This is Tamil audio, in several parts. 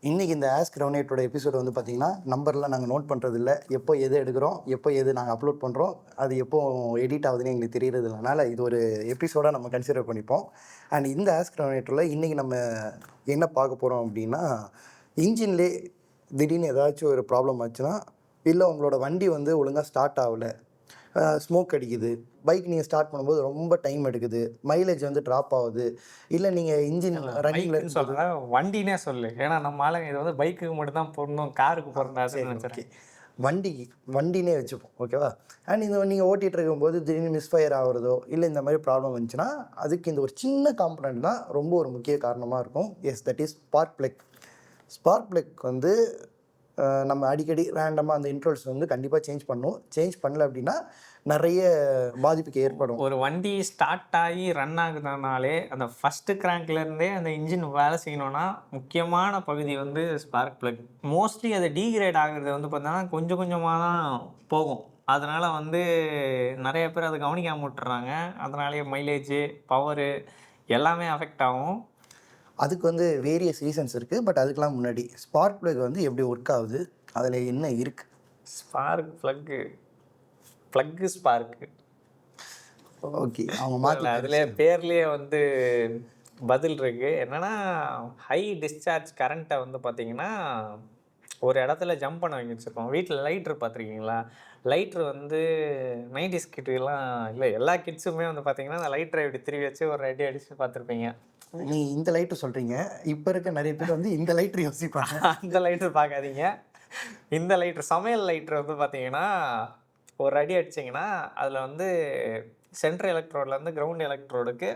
இன்றைக்கி இந்த ஆஸ்க் ரவுனேட்டோட எபிசோடு வந்து பார்த்திங்கன்னா நம்பர்லாம் நாங்கள் நோட் பண்ணுறதில்ல. எப்போ எது எடுக்கிறோம், எப்போ எது நாங்கள் அப்லோட் பண்ணுறோம், அது எப்போ எடிட் ஆகுதுன்னு எங்களுக்கு தெரியறது இல்லைனால இது ஒரு எபிசோடாக நம்ம கன்சிடர் பண்ணிப்போம். அண்ட் இந்த ஆஸ்க் ரவுனேட்டரில் இன்றைக்கி நம்ம என்ன பார்க்க போகிறோம் அப்படின்னா, இன்ஜின்லே திடீர்னு ஏதாச்சும் ஒரு ப்ராப்ளம் ஆச்சுன்னா, இல்லை உங்களோட வண்டி வந்து ஒழுங்காக ஸ்டார்ட் ஆகலை, ஸ்மோக் அடிக்குது, பைக் நீங்கள் ஸ்டார்ட் பண்ணும்போது ரொம்ப டைம் எடுக்குது, மைலேஜ் வந்து ட்ராப் ஆகுது, இல்லை நீங்கள் இன்ஜின் ரன்னிங்கில் இருக்கும்போது வண்டினே சொல்லு. ஏன்னா நம்ம ஆளுங்க இது வந்து பைக்குக்கு மட்டும் தான் போடணும், காருக்கு போடக்கூடாதுன்னு நினச்சிறேன். வண்டினே வச்சுப்போம், ஓகேவா? அண்ட் இந்த நீங்கள் ஓட்டிகிட்டு இருக்கும்போது திடீர்னு மிஸ்ஃபயர் ஆகிறதோ இல்லை இந்த மாதிரி ப்ராப்ளம் வந்துச்சுன்னா, அதுக்கு இந்த ஒரு சின்ன காம்பனண்ட் தான் ரொம்ப ஒரு முக்கிய காரணமாக இருக்கும். Yes, that is spark plug. Spark plug வந்து நம்ம அடிக்கடி ரேண்டமாக அந்த இன்ட்ரோல்ஸ் வந்து கண்டிப்பாக சேஞ்ச் பண்ணணும். சேஞ்ச் பண்ணல அப்படின்னா நிறைய பாதிப்புக்கு ஏற்படும். ஒரு வண்டி ஸ்டார்ட் ஆகி ரன் ஆகுதுனாலே அந்த ஃபஸ்ட்டு கிராங்க்லேருந்தே அந்த இன்ஜின் வேலை செய்யணும்னா முக்கியமான பகுதி வந்து ஸ்பார்க் ப்ளக். மோஸ்ட்லி அது டீக்ரேட் ஆகுறது வந்து பார்த்தோன்னா கொஞ்சம் கொஞ்சமாக தான் போகும். அதனால் வந்து நிறைய பேர் அதை கவனிக்காமல் விட்டுறாங்க. அதனாலேயே மைலேஜு, பவரு எல்லாமே அஃபெக்ட் ஆகும். அதுக்கு வந்து வேரியஸ் ரீசன்ஸ் இருக்குது. பட் அதுக்கெலாம் முன்னாடி ஸ்பார்க் ப்ளக் வந்து எப்படி ஒர்க் ஆகுது, அதில் என்ன இருக்குது? Spark plug spark. ஓகே, அவங்க மாற்றி அதில் பேர்லேயே வந்து பதில் இருக்குது. என்னென்னா ஹை டிஸ்சார்ஜ் கரண்ட்டை வந்து பார்த்திங்கன்னா ஒரு இடத்துல ஜம்ப் பண்ண வைக்க வச்சுருக்கோம். வீட்டில் லைட்ரு பார்த்துருக்கீங்களா? லைட்ரு வந்து 90s கிட்டுக்கெல்லாம் இல்லை, எல்லா கிட்ஸுமே வந்து பார்த்திங்கன்னா அந்த லைட்ரை இப்படி திருவி வச்சு ஒரு அடி அடித்து பார்த்துருப்பீங்க. நீ இந்த லைட்ரு சொல்கிறீங்க, இப்போ இருக்க நிறைய பேர் வந்து இந்த லைட்ரு யோசிப்பாங்க. அந்த லைட்ரு பார்க்காதீங்க. இந்த லைட்ரு சமையல் லைட்ரு வந்து பார்த்திங்கன்னா ஒரு அடி அடிச்சிங்கன்னா அதில் வந்து சென்ட்ரல் எலக்ட்ரோட்லேருந்து கிரவுண்ட் எலக்ட்ரோடுக்கு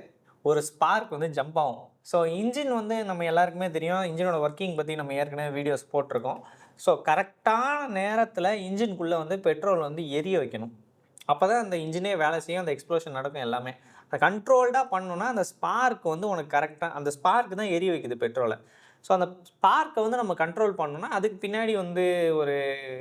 ஒரு ஸ்பார்க் வந்து ஜம்ப் ஆகும். ஸோ இன்ஜின் வந்து நம்ம எல்லாருக்குமே தெரியும், இன்ஜினோட ஒர்க்கிங் பற்றி நம்ம ஏற்கனவே வீடியோஸ் போட்டிருக்கோம். ஸோ கரெக்டான நேரத்தில் இன்ஜின்குள்ளே வந்து பெட்ரோல் வந்து எரிய வைக்கணும். அப்போ தான் அந்த இன்ஜினே வேலை செய்யும், அந்த எக்ஸ்ப்ளோஷன் நடக்கும் எல்லாமே. அதை கண்ட்ரோல்டாக பண்ணணுன்னா அந்த ஸ்பார்க் வந்து உனக்கு கரெக்டாக அந்த ஸ்பார்க் தான் எரிய வைக்குது பெட்ரோலை. ஸோ அந்த ஸ்பார்க்கை வந்து நம்ம கண்ட்ரோல் பண்ணணுன்னா அதுக்கு பின்னாடி வந்து ஒரு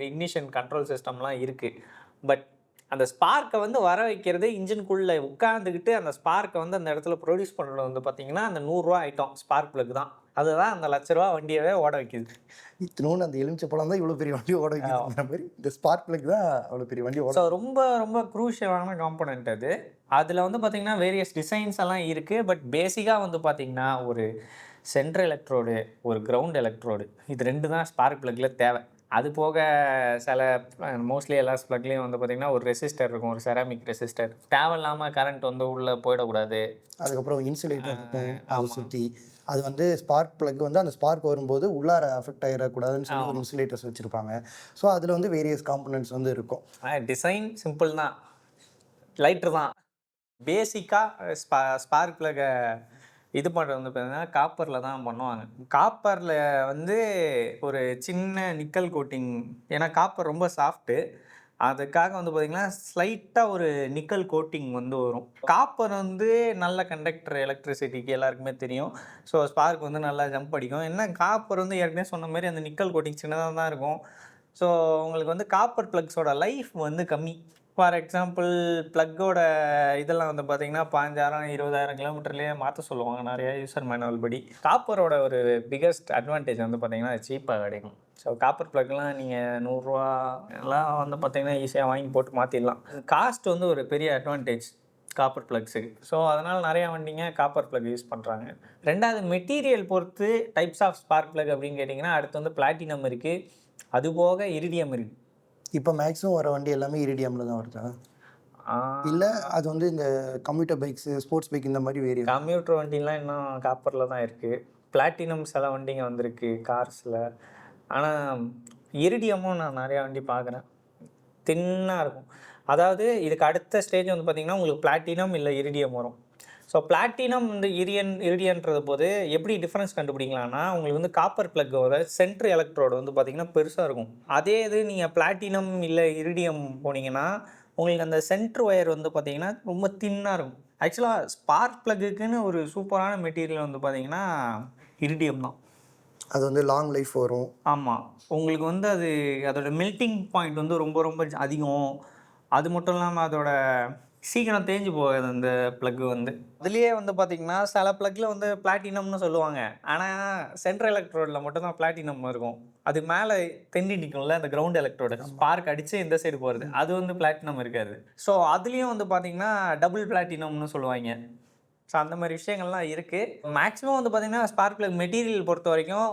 இக்னிஷன் கண்ட்ரோல் சிஸ்டம்லாம் இருக்குது. பட் அந்த ஸ்பார்க்கை வந்து வர வைக்கிறது இன்ஜின்குள்ளே உட்காந்துக்கிட்டு அந்த ஸ்பார்க்கை வந்து அந்த இடத்துல ப்ரொடியூஸ் பண்ணுறது வந்து பார்த்திங்கன்னா அந்த 100 ஐட்டம் ஸ்பார்க் ப்ளக் தான். அதுதான் அந்த ₹1,00,000 வண்டியவே ஓட வைக்கிது. இத்தனோன்னு அந்த எலுமிச்சை பழம் தான் இவ்வளோ பெரிய வண்டி ஓட வைக்கிற மாதிரி இந்த ஸ்பார்க் ப்ளக் தான் அவ்வளோ பெரிய வண்டி ஓட. ஸோ ரொம்ப ரொம்ப க்ரூஷியலான காம்பனண்ட் அது. அதில் வந்து பார்த்திங்கன்னா வேரியஸ் டிசைன்ஸ் எல்லாம் இருக்குது. பட் பேசிக்காக வந்து பார்த்திங்கன்னா ஒரு சென்ட்ரல் எலக்ட்ரோடு, ஒரு கிரவுண்ட் எலக்ட்ரோடு, இது 2 தான் ஸ்பார்க் ப்ளக்கில் தேவை. அது போக சில மோஸ்ட்லி எல்லா ப்ளக்லேயும் வந்து பார்த்திங்கன்னா ஒரு ரெசிஸ்டர் இருக்கும், ஒரு செராமிக் ரெசிஸ்டர். தேவையில்லாமல் கரண்ட் வந்து உள்ளே போயிடக்கூடாது. அதுக்கப்புறம் இன்சுலேட்டர் இருக்கும் அதை சுற்றி. அது வந்து ஸ்பார்க் ப்ளக் வந்து அந்த ஸ்பார்க் வரும்போது உள்ளார அஃபெக்ட் ஆகிடக்கூடாதுன்னு சொல்லி ஒரு இன்சுலேட்டர்ஸ் வச்சுருப்பாங்க. ஸோ அதில் வந்து வேரியஸ் காம்பனன்ட்ஸ் வந்து இருக்கும். டிசைன் சிம்பிள் தான், லைட்ரு தான். பேசிக்காக ஸ்பார்க் ப்ளக்கை இது பண்ணுறது வந்து பார்த்தீங்கன்னா காப்பரில் தான் பண்ணுவாங்க. காப்பரில் வந்து ஒரு சின்ன நிக்கல் கோட்டிங், ஏன்னா காப்பர் ரொம்ப சாஃப்ட்டு, அதுக்காக வந்து பார்த்திங்கன்னா ஸ்லைட்டாக ஒரு நிக்கல் கோட்டிங் வந்து வரும். காப்பர் வந்து நல்ல கண்டக்டர் எலக்ட்ரிசிட்டிக்கு எல்லாருக்குமே தெரியும். ஸோ ஸ்பார்க் வந்து நல்லா ஜம்ப் அடிக்கும். என்ன காப்பர் வந்து ஏற்கனவே சொன்ன மாதிரி அந்த நிக்கல் கோட்டிங் சின்னதாக தான் இருக்கும். ஸோ உங்களுக்கு வந்து காப்பர் ப்ளக்ஸோட லைஃப் வந்து கம்மி. ஃபார் எக்ஸாம்பிள் ப்ளக்கோட இதெல்லாம் வந்து பார்த்திங்கன்னா 15,000 20,000 கிலோமீட்டர்லேயே மாற்ற சொல்லுவாங்க நிறைய யூசர் மேனுவல் படி. காப்பரோட ஒரு பிக்கஸ்ட் அட்வான்டேஜ் வந்து பார்த்திங்கன்னா சீப்பாக கிடைக்கும். ஸோ காப்பர் ப்ளக்லாம் நீங்கள் ₹100 எல்லாம் வந்து பார்த்திங்கன்னா ஈஸியாக வாங்கி போட்டு மாற்றிடலாம். காஸ்ட் வந்து ஒரு பெரிய அட்வான்டேஜ் காப்பர் ப்ளக்ஸுக்கு. ஸோ அதனால் நிறையா வண்டிங்க காப்பர் ப்ளக் யூஸ் பண்ணுறாங்க. ரெண்டாவது மெட்டீரியல் பொறுத்து டைப்ஸ் ஆஃப் ஸ்பார்க் ப்ளக் அப்படின்னு கேட்டிங்கன்னா அடுத்து வந்து பிளாட்டினம் இருக்குது, அதுபோக இரிடியம் இருக்குது. இப்போ மேக்ஸிமம் வர வண்டி எல்லாமே இரிடியமில் தான் வருதா, இல்லை அது வந்து இந்த கம்ப்யூட்டர் பைக்ஸு, ஸ்போர்ட்ஸ் பைக் இந்த மாதிரி வேறு? கம்ப்யூட்டர் வண்டிலாம் இன்னும் காப்பரில் தான் இருக்குது. பிளாட்டினம் சில வண்டிங்க வந்திருக்கு கார்ஸில். ஆனால் இரிடியமும் நான் நிறையா வண்டி பார்க்குறேன், தின்னாக இருக்கும். அதாவது இதுக்கு அடுத்த ஸ்டேஜ் வந்து பார்த்திங்கன்னா உங்களுக்கு பிளாட்டினம் இல்லை இரிடியம் வரும். ஸோ பிளாட்டினம் இந்த இரிடியன்றது போது எப்படி டிஃப்ரென்ஸ் கண்டுபிடிக்கலாம்னா, உங்களுக்கு வந்து காப்பர் ப்ளக்கோட சென்ட்ரு எலக்ட்ரோடு வந்து பார்த்திங்கன்னா பெருசாக இருக்கும். அதே இது நீங்கள் பிளாட்டினம் இல்லை இரிடியம் போனீங்கன்னா உங்களுக்கு அந்த சென்ட்ரு ஒயர் வந்து பார்த்திங்கன்னா ரொம்ப தின்னாக இருக்கும். ஆக்சுவலாக ஸ்பார்க் ப்ளக்குன்னு ஒரு சூப்பரான மெட்டீரியல் வந்து பார்த்திங்கன்னா இரிடியம் தான். அது வந்து லாங் லைஃப் வரும். ஆமாம், உங்களுக்கு வந்து அதோட மெல்ட்டிங் பாயிண்ட் வந்து ரொம்ப ரொம்ப அதிகம். அது மட்டும் இல்லாமல் அதோட சீக்கிரம் தேஞ்சு போகாது அந்த ப்ளக்கு வந்து. அதுலேயே வந்து பார்த்தீங்கன்னா, சில ப்ளக்கில் வந்து பிளாட்டினம்னு சொல்லுவாங்க. ஆனால் சென்ட்ரல் எலக்ட்ரோடில் மட்டும் தான் பிளாட்டினம் இருக்கும். அது மேலே தெண்டி நிற்கும்ல அந்த கிரவுண்ட் எலக்ட்ரோடு, ஸ்பார்க் அடித்து இந்த சைடு போகிறது, அது வந்து பிளாட்டினம் இருக்காது. ஸோ அதுலேயும் வந்து பார்த்தீங்கன்னா டபுள் பிளாட்டினம்னு சொல்லுவாங்க. ஸோ அந்த மாதிரி விஷயங்கள்லாம் இருக்குது. மேக்ஸிமம் வந்து பார்த்தீங்கன்னா ஸ்பார்க் ப்ளக் மெட்டீரியல் பொறுத்த வரைக்கும்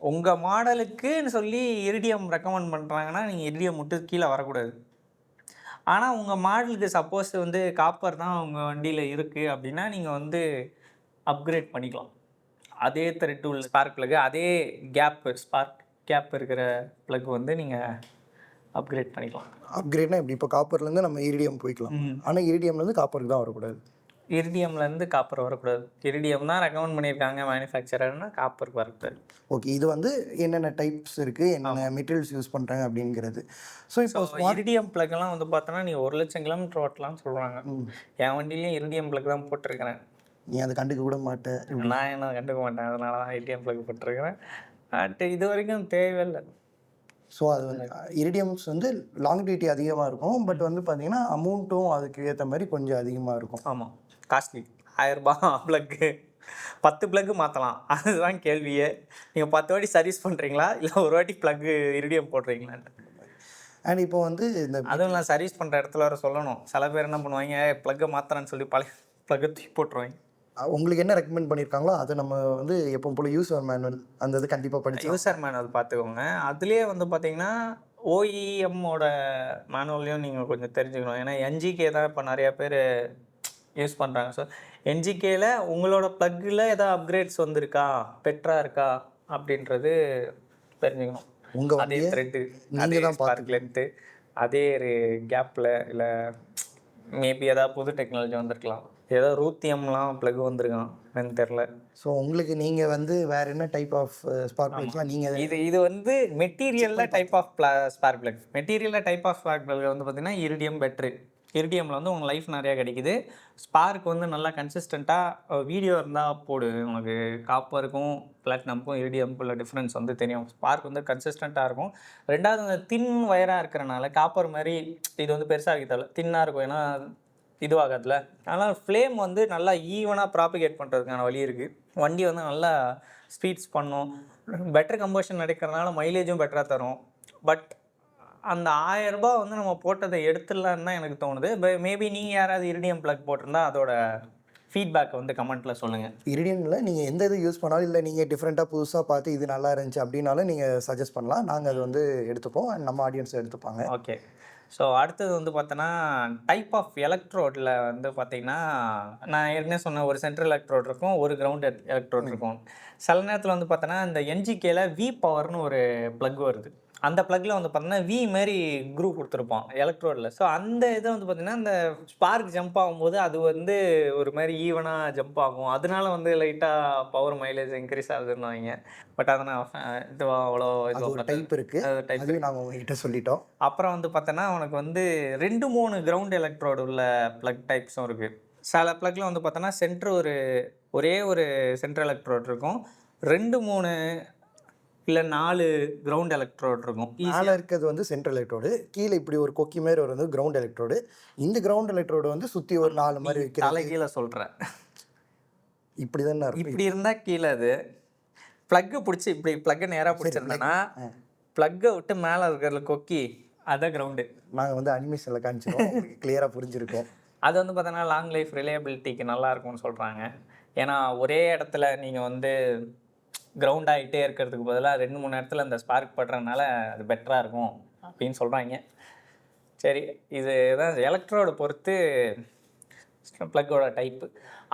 உங்கள் மாடலுக்குன்னு சொல்லி இரிடியம் ரெக்கமெண்ட் பண்ணுறாங்கன்னா, நீங்கள் இரிடியம் விட்டு கீழே வரக்கூடாது. ஆனால் உங்கள் மாடலுக்கு சப்போஸ் வந்து காப்பர் தான் உங்கள் வண்டியில் இருக்குது அப்படின்னா, நீங்கள் வந்து அப்கிரேட் பண்ணிக்கலாம். அதே த்ரெட் உள்ள ஸ்பார்க் ப்ளக், அதே ஸ்பார்க் கேப் இருக்கிற ப்ளக் வந்து நீங்கள் அப்கிரேட் பண்ணிக்கலாம். அப்கிரேட்னா இப்படி இப்போ காப்பர்லேருந்து நம்ம இரிடியம் போய்க்கலாம். ஆனால் இரிடியம்லேருந்து காப்பருக்கு தான் வரக்கூடாது. இரிடியம்லேருந்து காப்பர் வரக்கூடாது. இரிடியம் தான் ரெக்கமெண்ட் பண்ணியிருக்காங்க மேனுஃபேக்சரர்னா, காப்பருக்கு வரக்கூடாது. ஓகே, இது வந்து என்னென்ன டைப்ஸ் இருக்குது, என்னென்ன மெட்டீரியல்ஸ் யூஸ் பண்ணுறாங்க அப்படிங்கிறது. ஸோ இப்போ இரிடியம் ப்ளக்லாம் வந்து பார்த்தோன்னா, நீ 1,00,000 கிலோமீட்டர் ஓட்டலாம்னு சொல்கிறாங்க. என் வண்டிலையும் இரிடியம் ப்ளக் தான் போட்டிருக்கிறேன். நீ அதை கண்டுக்க கூட மாட்டேன். நான் என்ன கண்டுக்க மாட்டேன், அதனால தான் இரிடியம் ப்ளக் போட்டிருக்கிறேன். பட் இது வரைக்கும் தேவையில்லை. ஸோ அது வந்து இரிடியம்ஸ் வந்து லாங்கிவிட்டி அதிகமாக இருக்கும். பட் வந்து பார்த்தீங்கன்னா அமௌண்ட்டும் அதுக்கு ஏற்ற மாதிரி கொஞ்சம் அதிகமாக இருக்கும். ஆமாம், காஸ்ட்லி. 1000 ரூபாய் ப்ளக்கு, 10 ப்ளக்கு மாற்றலாம். அதுதான் கேள்வியே. நீங்கள் 10 வாட்டி சர்வீஸ் பண்ணுறீங்களா, இல்லை ஒரு வாட்டி ப்ளக்கு இரிடியம் போடுறீங்களான்ட்டு. அண்ட் இப்போ வந்து இந்த அதுவும் நான் சர்வீஸ் பண்ணுற இடத்துல வர சொல்லணும். சில பேர் என்ன பண்ணுவாங்க, ப்ளக்கை மாற்றுறேன்னு சொல்லி பழைய ப்ளக்கை தூக்கி போட்டுருவாங்க. உங்களுக்கு என்ன ரெக்கமெண்ட் பண்ணியிருக்காங்களோ அதை நம்ம வந்து எப்பவும் போல் யூசர் மேனுவல் அந்த இது கண்டிப்பாக படிச்சு யூசர் மேனுவல் பார்த்துக்கோங்க. அதுலேயே வந்து பார்த்தீங்கன்னா ஓஇஎம்மோட மேனுவல்லையும் நீங்கள் கொஞ்சம் தெரிஞ்சுக்கணும். ஏன்னா என்ஜிகே தான் இப்போ நிறையா பேர் யூஸ் பண்ணுறாங்க. ஸோ என்ஜிகேயில் உங்களோட ப்ளக்கில் ஏதாவது அப்கிரேட்ஸ் வந்திருக்கா, பெட்டராக இருக்கா அப்படின்றது தெரிஞ்சுக்கணும். உங்கள் அதே வண்டியை த்ரெட்டு, அதே நீங்கள் தான் ஸ்பார்க் லென்த்து, அதே கேப்பில், இல்லை மேபி ஏதாவது புது டெக்னாலஜி வந்திருக்கலாம். ஏதோ ரூத்தியம்லாம் ப்ளக் வந்திருக்கான், என்னன்னு தெரில. ஸோ உங்களுக்கு நீங்கள் வந்து வேறு என்ன டைப் ஆஃப் ஸ்பார்க் ப்ளக்ஸ்லாம் நீங்கள் இது வந்து மெட்டீரியலில் டைப் ஆஃப் ஸ்பார்க் ப்ளக். மெட்டீரியலில் டைப் ஆஃப் ஸ்பார்க் ப்ளக் வந்து பார்த்தீங்கன்னா இரிடியம் பெட்ரு. இரிடியமில் வந்து உங்கள் லைஃப் நிறையா கிடைக்குது. ஸ்பார்க் வந்து நல்லா கன்சிஸ்டண்ட்டாக வீடியோ இருந்தால் போடு, உனக்கு காப்பருக்கும் பிளாட்டினம்க்கும் இரிடியம்க்கும் உள்ள டிஃப்ரென்ஸ் வந்து தெரியும். ஸ்பார்க் வந்து கன்சிஸ்டண்ட்டாக இருக்கும். ரெண்டாவது அந்த தின் வயராக இருக்கிறனால காப்பர் மாதிரி இது வந்து பெருசாக இருக்க தேவை, தின்னாக இருக்கும். ஏன்னா இதுவாகாதுல. அதனால் ஃப்ளேம் வந்து நல்லா ஈவனாக ப்ராபிகேட் பண்ணுறதுக்கான வழி இருக்குது. வண்டி வந்து நல்லா ஸ்பீட்ஸ் பண்ணும். பெட்டர் கம்பஷன் நடக்கிறதுனால மைலேஜும் பெட்டராக தரும். பட் அந்த 1000 ரூபாய் வந்து நம்ம போட்டதை எடுத்துடலான்னு தான் எனக்கு தோணுது. மேபி நீங்கள் யாராவது இரிடியம் ப்ளக் போட்டிருந்தா அதோட ஃபீட்பேக் வந்து கமெண்ட்டில் சொல்லுங்கள். இரிடியமில் நீங்கள் எந்த இது யூஸ் பண்ணாலும், இல்லை நீங்கள் டிஃப்ரெண்ட்டாக புதுசாக பார்த்து இது நல்லா இருந்துச்சு அப்படின்னாலும் நீங்கள் சஜஸ்ட் பண்ணலாம். நாங்கள் அது வந்து எடுத்துப்போம், நம்ம ஆடியன்ஸை எடுத்துப்பாங்க. ஓகே. ஸோ அடுத்தது வந்து பார்த்தோன்னா டைப் ஆஃப் எலக்ட்ரோடில் வந்து பார்த்திங்கன்னா, நான் ஏற்கனவே சொன்ன ஒரு சென்ட்ரல் எலக்ட்ரோட் இருக்கும், ஒரு கிரவுண்ட் எலக்ட்ரோட் இருக்கும். சில நேரத்தில் வந்து பார்த்தோன்னா இந்த என்ஜிகேல வி பவர்னு ஒரு ப்ளக் வருது. அந்த ப்ளக்கில் வந்து பார்த்தீங்கன்னா வி மாரி குரூப் கொடுத்துருப்பான் எலக்ட்ரோடில். ஸோ அந்த இதை வந்து பார்த்திங்கன்னா இந்த ஸ்பார்க் ஜம்ப் ஆகும்போது அது வந்து ஒரு மாதிரி ஈவனாக ஜம்ப் ஆகும். அதனால வந்து லைட்டாக பவர் மைலேஜ் இன்க்ரீஸ் ஆகுதுன்னு வைங்க. பட் அதை நான் இது அவ்வளோ இது டைப் இருக்குது, டைப் நாங்கள் உங்ககிட்ட சொல்லிட்டோம். அப்புறம் வந்து பார்த்தோன்னா உனக்கு வந்து 2-3 கிரவுண்ட் எலக்ட்ரோடு உள்ள ப்ளக் டைப்ஸும் இருக்குது. சில ப்ளக்கில் வந்து பார்த்தோன்னா ஒரே ஒரு சென்ட்ரல் எலக்ட்ரோட் இருக்கும், 2-3 இல்லை 4 கிரவுண்ட் எலக்ட்ரோட் இருக்கும். மேலே இருக்கிறது வந்து சென்ட்ரல் எலக்ட்ரோடு, கீழே இப்படி ஒரு கொக்கி மாதிரி ஒரு வந்து கிரவுண்ட் எலக்ட்ரோடு. இந்த கிரவுண்ட் எலக்ட்ரோடு வந்து சுற்றி ஒரு 4 மாதிரி வைக்கிறது. தலை கீழே சொல்கிறேன், இப்படி தானே இப்படி இருந்தால் கீழே அது ப்ளக்கை பிடிச்சி இப்படி ப்ளக்கை நேராக பிடிச்சிருந்தேன்னா ப்ளக்கை விட்டு மேலே இருக்கிற கொக்கி அதான் கிரவுண்டு. நாங்கள் வந்து அனிமேஷனில் காமிச்சிருக்கோம், கிளியராக புரிஞ்சிருக்கோம். அது வந்து பார்த்தோன்னா லாங் லைஃப் ரிலையபிலிட்டிக்கு நல்லாயிருக்கும்னு சொல்கிறாங்க. ஏன்னா ஒரே இடத்துல நீங்கள் வந்து கிரவுண்ட் ஆகிட்டே இருக்கிறதுக்கு பதிலாக 2-3 இடத்துல அந்த ஸ்பார்க் படுறதுனால அது பெட்டராக இருக்கும் அப்படின்னு சொல்கிறாங்க. சரி, இது தான் எலக்ட்ரோட பொறுத்து ப்ளக்கோட டைப்பு.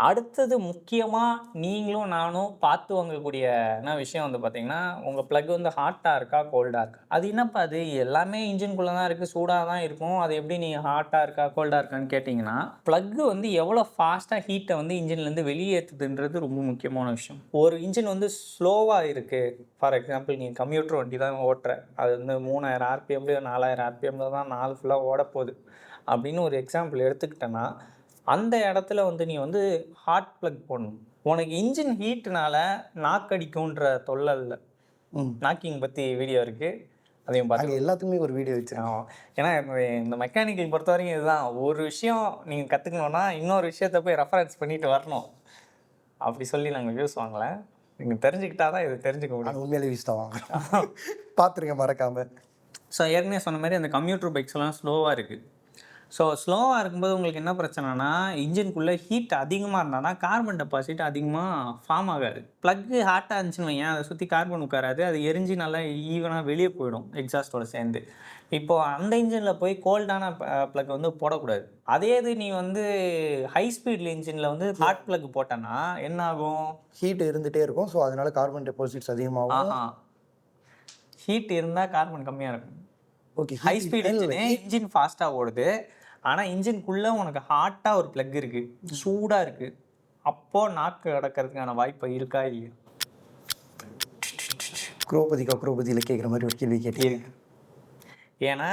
அடுத்தது முக்கியமாக நீங்களும் நானும் பார்த்து வாங்கக்கூடிய என்ன விஷயம் வந்து பார்த்திங்கன்னா, உங்கள் ப்ளக் வந்து ஹாட்டாக இருக்கா கோல்டாக இருக்கா. அது என்னப்பா அது எல்லாமே இன்ஜின்குள்ளே தான் இருக்குது, சூடாக தான் இருக்கும், அது எப்படி நீங்கள் ஹாட்டாக இருக்கா கோல்டாக இருக்கான்னு கேட்டிங்கன்னா, ப்ளக்கு வந்து எவ்வளோ ஃபாஸ்ட்டாக ஹீட்டை வந்து இன்ஜின்லேருந்து வெளியேற்றுதுன்றது ரொம்ப முக்கியமான விஷயம். ஒரு இன்ஜின் வந்து ஸ்லோவாக இருக்குது, ஃபார் எக்ஸாம்பிள் நீங்கள் கம்ப்யூட்டர் வண்டி தான் ஓட்டுற, அது வந்து 3000 ஆர்பிஎம்லேயோ 4000 ஆர்பிஎம்மில் தான் 4 ஃபுல்லாக ஓடப்போகுது அப்படின்னு ஒரு எக்ஸாம்பிள் எடுத்துக்கிட்டேன்னா, அந்த இடத்துல வந்து நீ வந்து ஹாட் ப்ளக் போடணும். உனக்கு இன்ஜின் ஹீட்னால நாக்கடிக்கும்ன்ற தொல்லை இல்லை. நாக்கிங் பற்றி வீடியோ இருக்குது, அதையும் பார்த்து அங்கே எல்லாத்துக்குமே ஒரு வீடியோ வச்சிருக்கோம். ஏன்னா இந்த மெக்கானிக்கல் பொறுத்த வரைக்கும் இதுதான், ஒரு விஷயம் நீங்கள் கற்றுக்கணுன்னா இன்னொரு விஷயத்த போய் ரெஃபரன்ஸ் பண்ணிட்டு வரணும். அப்படி சொல்லி நாங்கள் வியூஸ் வாங்கல. நீங்கள் தெரிஞ்சுக்கிட்டா தான் இது தெரிஞ்சுக்க முடியும். ஆனால் உண்மையிலே வீஸ் தான் வாங்க பார்த்துருங்க மறக்காம. ஸோ ஏற்கனவே சொன்ன மாதிரி அந்த கம்ப்யூட்டர் பைக்ஸ்லாம் ஸ்லோவாக இருக்குது. ஸோ ஸ்லோவாக இருக்கும்போது உங்களுக்கு என்ன பிரச்சனைனா, இன்ஜின்குள்ளே ஹீட் அதிகமாக இருந்தால் கார்பன் டெபாசிட் அதிகமாக ஃபார்ம் ஆகாது. ப்ளக்கு ஹாட்டாக இருந்துச்சுன்னு வையேன், அதை சுற்றி கார்பன் உட்காராது, அது எரிஞ்சு நல்லா ஈவனாக வெளியே போயிடும் எக்ஸாஸ்டோட சேர்ந்து. இப்போது அந்த இன்ஜினில் போய் கோல்டான ப்ளக் வந்து போடக்கூடாது. அதே இது நீ வந்து ஹை ஸ்பீடில் இன்ஜினில் வந்து ஹாட் ப்ளக் போட்டேன்னா என்ன ஆகும்? ஹீட் இருந்துகிட்டே இருக்கும். ஸோ அதனால கார்பன் டெபாசிட்ஸ் அதிகமாகும். ஹீட் இருந்தால் கார்பன் கம்மியாக இருக்கும். ஓகே, ஹை ஸ்பீட் இன்ஜின் ஃபாஸ்ட்டாக ஓடுது, ஆனால் இன்ஜின்குள்ளே உனக்கு ஹாட்டாக ஒரு ப்ளக் இருக்குது, சூடாக இருக்குது. அப்போது நாக்கு கிடக்கிறதுக்கான வாய்ப்பு இருக்கா இல்லையா? குரோபதியில் கேட்குற மாதிரி ஒரு கேள்வி கேட்டீங்க. ஏன்னா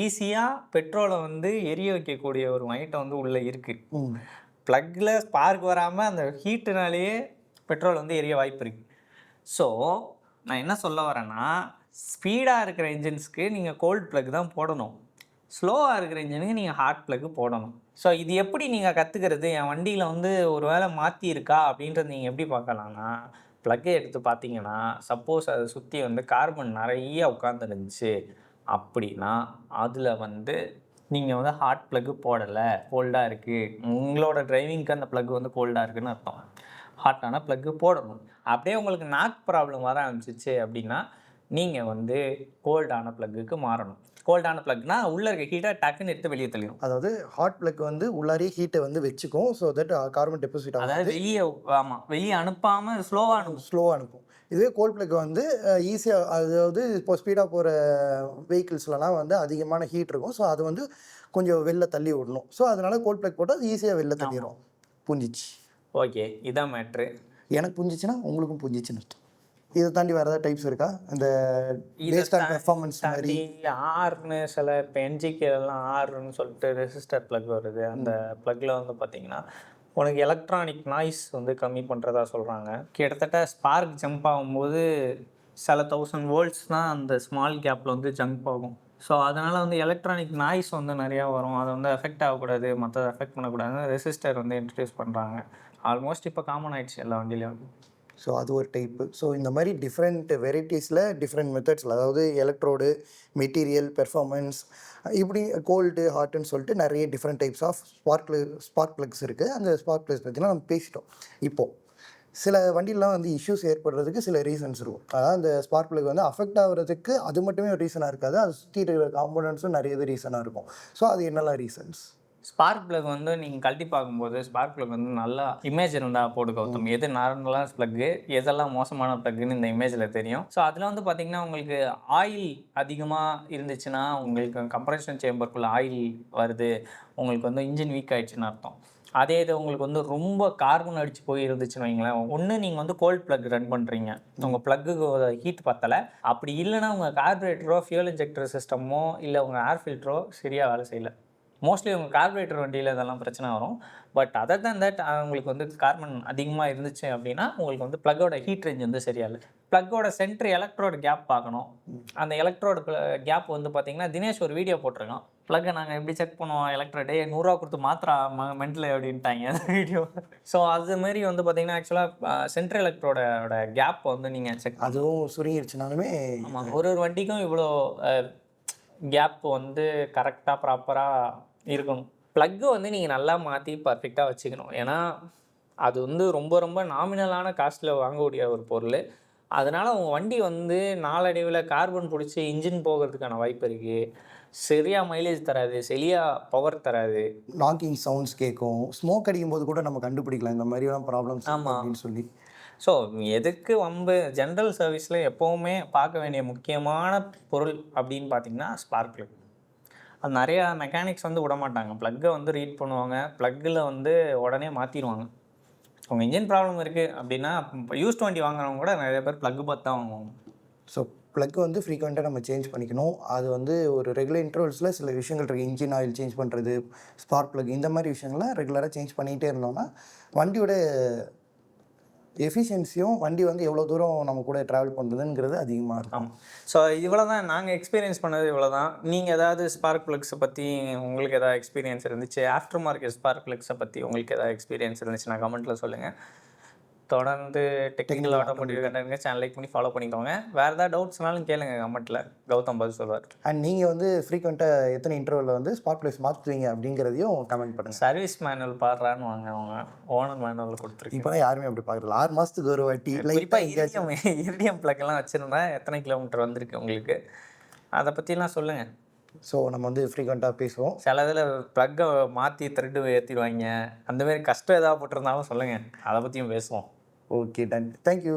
ஈஸியாக பெட்ரோலை வந்து எரிய வைக்கக்கூடிய ஒரு ஐட்டம் வந்து உள்ளே இருக்குது. ப்ளக்கில் ஸ்பார்க் வராமல் அந்த ஹீட்டுனாலேயே பெட்ரோல் வந்து எரிய வாய்ப்பு இருக்குது. ஸோ நான் என்ன சொல்ல வரேன்னா, ஸ்பீடாக இருக்கிற இன்ஜின்ஸ்க்கு நீங்கள் கோல்ட் ப்ளக் தான் போடணும், ஸ்லோவாக இருக்கிற இன்ஜினுக்கு நீங்கள் ஹாட் ப்ளக்கு போடணும். ஸோ இது எப்படி நீங்கள் கற்றுக்கிறது? என் வண்டியில் வந்து ஒரு வேளை மாற்றி இருக்கா அப்படின்றது நீங்கள் எப்படி பார்க்கலான்னா, ப்ளக்கை எடுத்து பார்த்தீங்கன்னா, சப்போஸ் அதை சுற்றி வந்து கார்பன் நிறைய உட்காந்துருந்துச்சு அப்படின்னா அதில் வந்து நீங்கள் வந்து ஹாட் ப்ளக்கு போடலை, கோல்டாக இருக்குது, உங்களோட டிரைவிங்க்கு அந்த ப்ளக் வந்து கோல்டாக இருக்குதுன்னு அர்த்தம். ஹாட்டான ப்ளக்கு போடணும். அப்படியே உங்களுக்கு நாக் ப்ராப்ளம் வர ஆரம்பிச்சிச்சு அப்படின்னா நீங்கள் வந்து கோல்டான ப்ளக்குக்கு மாறணும். கோல்டான ப்ளக்னா உள்ளே இருக்க ஹீட்டை டக்குன்னு எடுத்து வெளியே தள்ளிடும். அதாவது ஹாட் ப்ளக் வந்து உள்ளாரே ஹீட்டை வந்து வச்சுக்கும். ஸோ தட் கார்பன் டெபாசிட் அதாவது வெளியே வெளியே அனுப்பாமல் ஸ்லோவாக அனுப்பும். இதுவே கோல்ட் ப்ளக் வந்து ஈஸியாக, அதாவது இப்போ ஸ்பீடாக போகிற வெஹிக்கிள்ஸ்லாம் வந்து அதிகமான ஹீட் இருக்கும். ஸோ அது வந்து கொஞ்சம் வெளில தள்ளி விடணும். ஸோ அதனால கோல்ட் ப்ளக் போட்டால் அது ஈஸியாக வெளில தள்ளிடும். புரிஞ்சிச்சு. ஓகே, இதான் மேட்ரு. எனக்கு புரிஞ்சிச்சுன்னா உங்களுக்கும் புரிஞ்சிச்சுன்னு அர்த்தம். இதை தாண்டி வேறு ஏதாவது டைப்ஸ் இருக்கா? இந்த பேஸ்ட் ஆன் பெர்ஃபார்மன்ஸ் மாதிரி ஆர்னு சில இப்போ என்ஜிகேலாம் ஆர்னு சொல்லிட்டு ரெசிஸ்டர் ப்ளக் வருது. அந்த ப்ளக்கில் வந்து பார்த்தீங்கன்னா உனக்கு எலக்ட்ரானிக் நாய்ஸ் வந்து கம்மி பண்ணுறதா சொல்கிறாங்க. கிட்டத்தட்ட ஸ்பார்க் ஜம்ப் ஆகும்போது சில 1000 வோல்ட்ஸ் தான் அந்த ஸ்மால் கேப்பில் வந்து ஜம்ப் ஆகும். ஸோ அதனால் வந்து எலக்ட்ரானிக் நாய்ஸ் வந்து நிறையா வரும். அதை வந்து எஃபெக்ட் ஆகக்கூடாது, மற்றதை எஃபெக்ட் பண்ணக்கூடாதுன்னு ரெசிஸ்டர் வந்து இன்ட்ரடியூஸ் பண்ணுறாங்க. ஆல்மோஸ்ட் இப்போ காமன் ஆகிடுச்சு எல்லா வண்டியிலையும். ஸோ அது ஒரு டைப்பு. ஸோ இந்த மாதிரி டிஃப்ரெண்ட் வெரைட்டிஸில் டிஃப்ரெண்ட் மெத்தட்ஸில், அதாவது எலக்ட்ரோடு, மெட்டீரியல், பெர்ஃபார்மன்ஸ், இப்படி கோல்டு ஹாட்டுன்னு சொல்லிட்டு நிறைய different types of spark plugs இருக்குது. அந்த ஸ்பார்க் ப்ளக்ஸ் பற்றிலாம் நம்ம பேசிட்டோம். இப்போது சில வண்டிலாம் வந்து இஷ்யூஸ் ஏற்படுறதுக்கு சில ரீசன்ஸ் இருக்கும். அதாவது அந்த ஸ்பார்க் ப்ளக் வந்து அஃபெக்ட் ஆகிறதுக்கு அது மட்டுமே ஒரு ரீசனாக இருக்காது, அது சுற்றி இருக்கிற காம்போனன்ட்ஸும் நிறைய இது ரீசனாக இருக்கும். ஸோ அது என்னெல்லாம் ரீசன்ஸ்? ஸ்பார்க் ப்ளக் வந்து நீங்கள் கழட்டி பார்க்கும்போது ஸ்பார்க் ப்ளக் வந்து நல்லா இமேஜ் இருந்தால் போட்டு கௌதம், எது நார்மலான ப்ளக்கு, எதெல்லாம் மோசமான ப்ளக்குன்னு இந்த இமேஜில் தெரியும். ஸோ அதில் வந்து பார்த்திங்கன்னா உங்களுக்கு ஆயில் அதிகமாக இருந்துச்சுன்னா உங்களுக்கு கம்ப்ரஷன் சேம்பருக்குள்ளே ஆயில் வருது, உங்களுக்கு வந்து இன்ஜின் வீக் ஆகிடுச்சின்னு அர்த்தம். அதே இது உங்களுக்கு வந்து ரொம்ப கார்பன் அடித்து போய் இருந்துச்சுன்னு வைங்களேன், ஒன்று நீங்கள் வந்து கோல்ட் ப்ளக் ரன் பண்ணுறீங்க, உங்கள் ப்ளக்குக்கு ஹீட் பத்தலை, அப்படி இல்லைனா உங்கள் கார்பரேட்டரோ ஃபியூல் இன்ஜெக்டர் சிஸ்டமோ இல்லை உங்கள் ஏர் ஃபில்டரோ சரியாக வேலை செய்யலை. மோஸ்ட்லி உங்கள் கார்பரேட்டர் வண்டியில் இதெல்லாம் பிரச்சனை வரும். பட் அதர் தேன் தட் உங்களுக்கு வந்து கார்பன் அதிகமாக இருந்துச்சு அப்படின்னா உங்களுக்கு வந்து ப்ளக்கோட ஹீட் ரேஞ்ச் வந்து சரியா இல்லை. ப்ளக்கோட சென்ட்ரு எலக்ட்ரோட கேப் பார்க்கணும். அந்த எலக்ட்ரோட கேப் வந்து பார்த்திங்கன்னா தினேஷ் ஒரு வீடியோ போட்டிருக்கோம், ப்ளக்கை நாங்கள் எப்படி செக் பண்ணுவோம், எலக்ட்ரோடே 100 கொடுத்து மாத்திரா மென்டல் அப்படின்ட்டாங்க அந்த வீடியோ. ஸோ அதுமாரி வந்து பார்த்திங்கன்னா ஆக்சுவலாக சென்ட்ரு எலக்ட்ரோட கேப் வந்து நீங்கள் செக், அதுவும் சுருங்கிடுச்சுனாலுமே ஆமாம், ஒரு வண்டிக்கும் இவ்வளோ கேப் வந்து கரெக்டாக ப்ராப்பராக இருக்கணும். ப்ளக்கு வந்து நீங்கள் நல்லா மாற்றி பர்ஃபெக்டாக வச்சுக்கணும். ஏன்னா அது வந்து ரொம்ப ரொம்ப நாமினலான காஸ்ட்டில் வாங்கக்கூடிய ஒரு பொருள். அதனால் உங்கள் வண்டி வந்து நாளடைவில் கார்பன் பிடிச்சி இன்ஜின் போகிறதுக்கான வாய்ப்பு இருக்குது. சரியாக மைலேஜ் தராது, சரியாக பவர் தராது, நாக்கிங் சவுண்ட்ஸ் கேட்கும், ஸ்மோக் அடிக்கும்போது கூட நம்ம கண்டுபிடிக்கலாம் இந்த மாதிரிலாம் ப்ராப்ளம்ஸ் அப்படின்னு சொல்லி. ஸோ எதுக்கு வம்பு, ஜென்ரல் சர்வீஸில் எப்போவுமே பார்க்க வேண்டிய முக்கியமான பொருள் அப்படின்னு பார்த்தீங்கன்னா ஸ்பார்க் ப்ளக். அது நிறையா மெக்கானிக்ஸ் வந்து விட மாட்டாங்க, ப்ளக்கை வந்து ரீட் பண்ணுவாங்க, ப்ளக்கில் வந்து உடனே மாற்றிடுவாங்க. உங்கள் இன்ஜின் ப்ராப்ளம் இருக்குது அப்படின்னா யூஸ்ட் வண்டி வாங்குறவங்க கூட நிறைய பேர் ப்ளக்கு பார்த்து தான் வாங்குவாங்க. ஸோ ப்ளக் வந்து ஃப்ரீக்வெண்ட்டாக நம்ம சேஞ்ச் பண்ணிக்கணும். அது வந்து ஒரு ரெகுலர் இன்டர்வல்ஸில் சில விஷயங்கள் இருக்குது. இன்ஜின் ஆயில் சேஞ்ச் பண்ணுறது, ஸ்பார்க் ப்ளக், இந்த மாதிரி விஷயங்கள்லாம் ரெகுலராக சேஞ்ச் பண்ணிகிட்டே இருந்தோம்னா வண்டியோட எஃபிஷியன்சியும் வண்டி வந்து எவ்வளோ தூரம் நம்ம கூட ட்ராவல் பண்ணுறதுங்கிறது அதிகமாக இருக்கும். ஆமாம். ஸோ இவ்வளோ தான் நாங்கள் எக்ஸ்பீரியன்ஸ் பண்ணது இவ்வளோ தான். நீங்கள் ஏதாவது ஸ்பார்க் ப்ளக்ஸை பற்றி உங்களுக்கு ஏதாவது எக்ஸ்பீரியன்ஸ் இருந்துச்சு, ஆஃப்டர் மார்க்கெட் ஸ்பார்க் ப்ளக்ஸை பற்றி உங்களுக்கு ஏதாவது எக்ஸ்பீரியன்ஸ் இருந்துச்சுன்னா கமெண்ட்டில் சொல்லுங்கள். தொடர்ந்து டெக்னிக்கல் ஆட்டோமோட்டிவ் கண்டென்ட்ங்க சேனல் லைக் பண்ணி ஃபாலோ பண்ணிக்கோங்க. வேறு ஏதாவது டவுட்ஸ்னாலும் கேளுங்க கமெண்ட்டில், கௌதம் பதில் சொல்வார். அண்ட் நீங்கள் வந்து ஃப்ரீக்வெண்ட்டாக எத்தனை இன்டர்வலில் வந்து ஸ்பார்க் ப்ளக்ஸ் மாற்றுவீங்க அப்படிங்கிறதையும் கமெண்ட் பண்ணுங்கள். சர்வீஸ் மேனுவல் பாடுறான்னு வாங்க, அவங்க ஓனர் மேனுவல் கொடுத்துருக்கீங்க. இப்போ யாருமே அப்படி பார்க்குறல 6 மாதத்துக்கு ஒரு வாட்டி குறிப்பாக இரிடியம் ப்ளக்கெல்லாம் வச்சுருந்தா எத்தனை கிலோமீட்டர் வந்திருக்கு உங்களுக்கு, அதை பற்றிலாம் சொல்லுங்கள். ஸோ நம்ம வந்து ஃப்ரீக்வெண்ட்டாக பேசுவோம். சில இதில் ப்ளக்கை மாற்றி த்ரெட்டு ஏற்றிடுவாங்க, அந்தமாரி கஷ்டம் ஏதாவது போட்டிருந்தாலும் சொல்லுங்கள், அதை பற்றியும் பேசுவோம். Okay done. தேங்க்யூ.